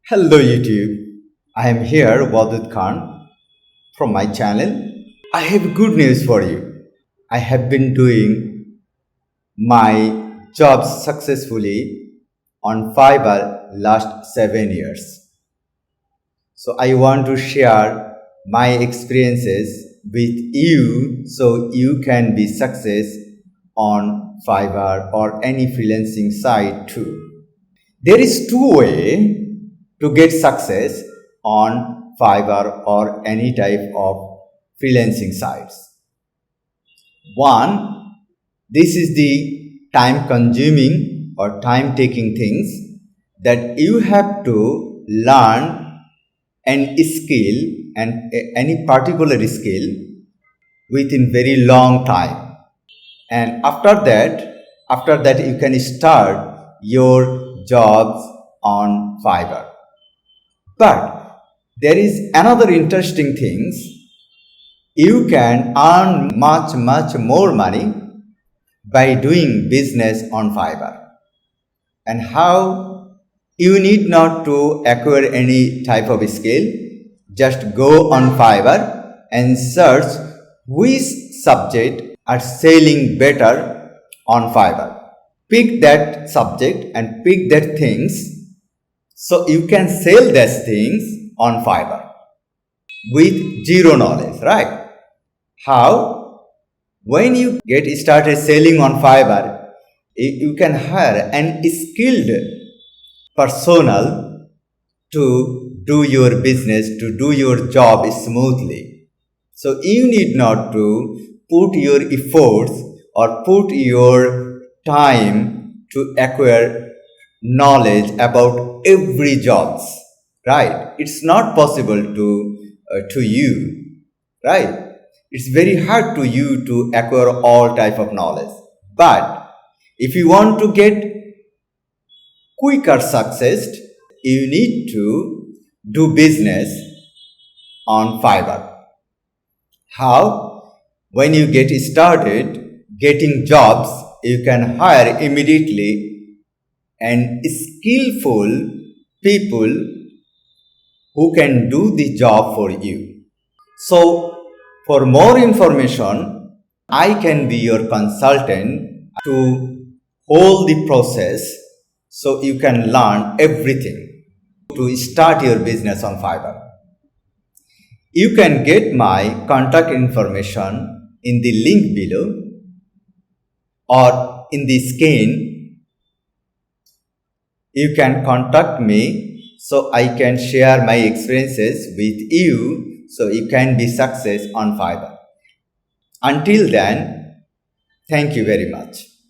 Hello YouTube, I am here Wadud from my channel. I have good news for you. I have been doing my job successfully on Fiverr last 7 years. So I want to share my experiences with you so you can be success on Fiverr or any freelancing site too. There is two way to get success on Fiverr or any type of freelancing sites. One, this is the time consuming or time taking things that you have to learn an skill and any particular skill within very long time. And after that you can start your jobs on Fiverr. But there is another interesting things. You can earn much more money by doing business on Fiverr. And how? You need not to acquire any type of skill. Just go on Fiverr and search which subject are selling better on Fiverr. Pick that subject and pick that things so you can sell those things on Fiverr with zero knowledge, right? How? When you get started selling on Fiverr, you can hire an skilled personnel to do your business, to do your job smoothly. So you need not to put your efforts or put your time to acquire knowledge about every jobs, right? It's not possible to you, right? It's very hard to you to acquire all type of knowledge. But if you want to get quicker success, you need to do business on Fiverr. How? When you get started getting jobs, you can hire immediately and skillful people who can do the job for you. So, for more information, I can be your consultant to hold the process so you can learn everything to start your business on Fiverr. You can get my contact information in the link below or in the screen. You can contact me so I can share my experiences with you so you can be success on Fiverr. Until then, thank you very much.